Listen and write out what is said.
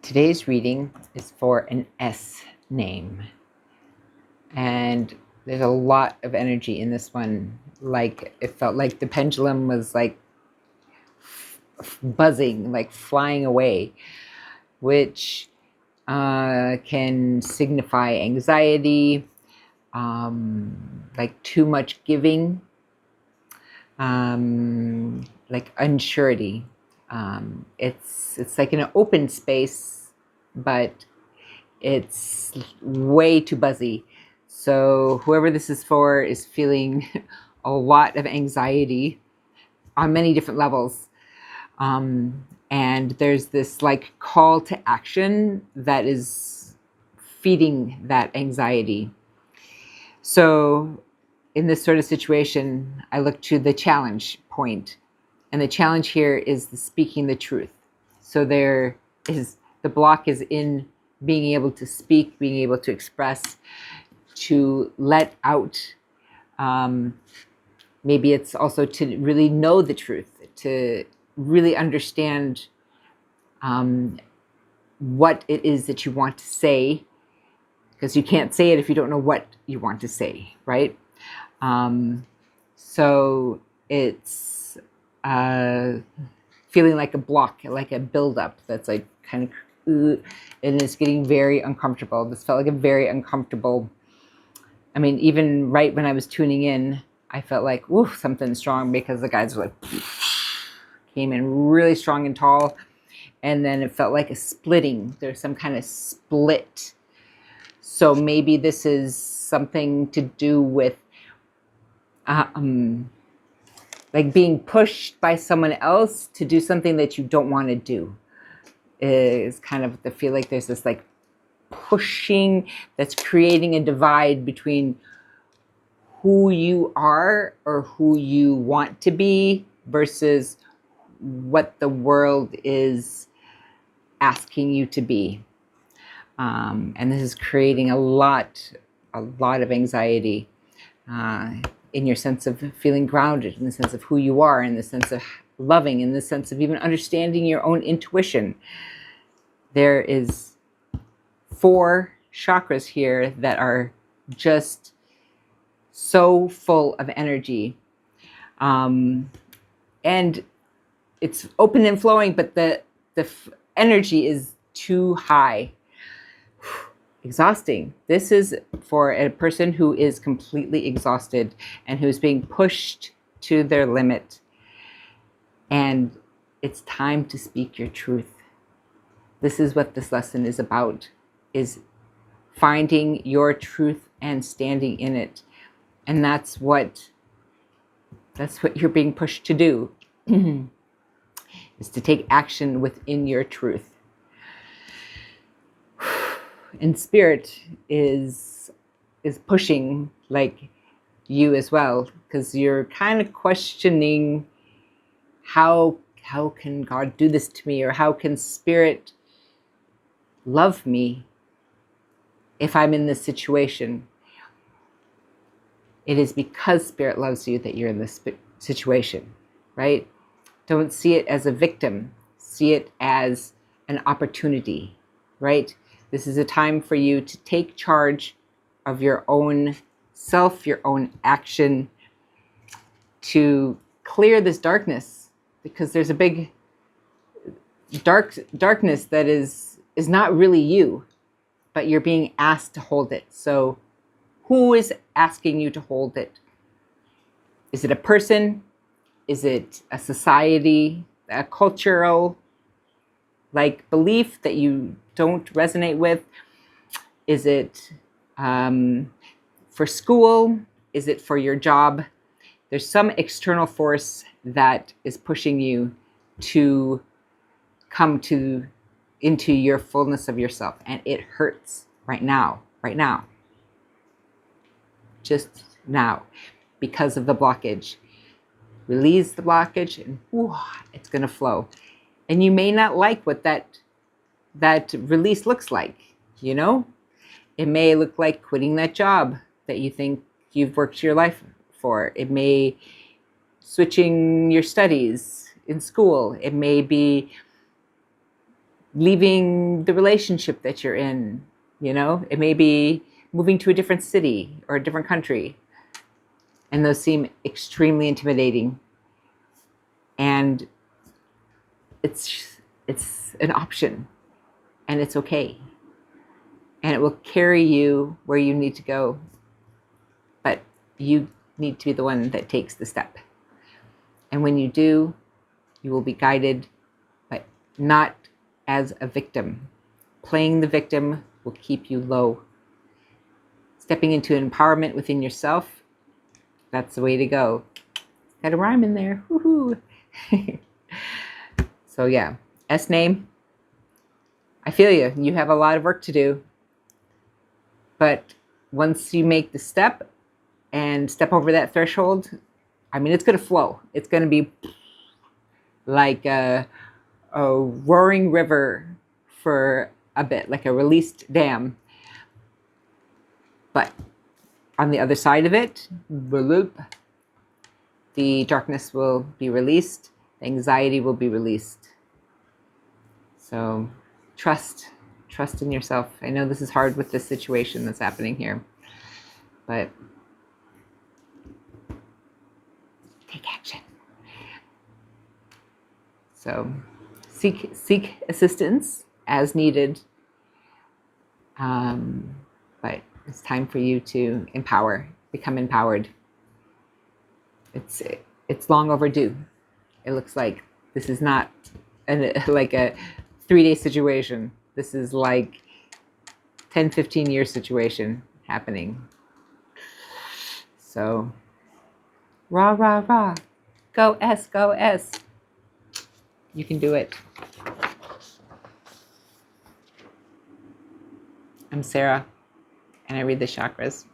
Today's reading is for an S name, and there's a lot of energy in this one. Like, it felt like the pendulum was like buzzing, like flying away, which can signify anxiety, like too much giving, like unsurety. It's like in an open space, but it's way too buzzy. So whoever this is for is feeling a lot of anxiety on many different levels. And there's this like call to action that is feeding that anxiety. So in this sort of situation, I look to the challenge point. And the challenge here is the speaking the truth. So the block is in being able to speak, being able to express, to let out. Maybe it's also to really know the truth, to really understand what it is that you want to say, because you can't say it if you don't know what you want to say, right? So it's feeling like a block, like a buildup that's like kind of, and it's getting very uncomfortable. This felt like a very uncomfortable. I mean, even right when I was tuning in, I felt like, woof, something strong, because the guys were like, came in really strong and tall. And then it felt like a splitting. There's some kind of split. So maybe this is something to do with like being pushed by someone else to do something that you don't want to do. Is kind of the feel like there's this like pushing that's creating a divide between who you are or who you want to be versus what the world is asking you to be. And this is creating a lot of anxiety in your sense of feeling grounded, in the sense of who you are, in the sense of loving, in the sense of even understanding your own intuition. There is 4 chakras here that are just so full of energy. And it's open and flowing, but the energy is too high. Exhausting. This is for a person who is completely exhausted and who's being pushed to their limit. And it's time to speak your truth. This is what this lesson is about, is finding your truth and standing in it. And that's what you're being pushed to do, is to take action within your truth. And Spirit is pushing like you as well, because you're kind of questioning how can God do this to me, or how can Spirit love me if I'm in this situation. It is because Spirit loves you that you're in this situation, right? Don't see it as a victim. See it as an opportunity, right? This is a time for you to take charge of your own self, your own action, to clear this darkness, because there's a big darkness that is not really you, but you're being asked to hold it. So who is asking you to hold it? Is it a person? Is it a society, a cultural like belief that you don't resonate with? Is it for school? Is it for your job? There's some external force that is pushing you to come into your fullness of yourself, and it hurts right now, just now, because of the blockage. Release the blockage, and it's going to flow. And you may not like what that release looks like. You know, it may look like quitting that job that you think you've worked your life for. It may switching your studies in school. It may be leaving the relationship that you're in. You know, it may be moving to a different city or a different country. And those seem extremely intimidating. And it's an option, and it's okay. And it will carry you where you need to go. But you need to be the one that takes the step. And when you do, you will be guided, but not as a victim. Playing the victim will keep you low. Stepping into empowerment within yourself, that's the way to go. Got a rhyme in there. Woohoo! So yeah, S name. I feel you. You have a lot of work to do. But once you make the step and step over that threshold, I mean, it's going to flow. It's going to be like a roaring river for a bit, like a released dam. But on the other side of it, the darkness will be released, the anxiety will be released. So trust in yourself. I know this is hard with this situation that's happening here, but take action. So seek assistance as needed, but it's time for you to become empowered. It's long overdue. It looks like this is not like a 3-day situation. This is like 10-15 year situation happening. So rah rah rah, go S, go S. You can do it. I'm Sarah, and I read the chakras.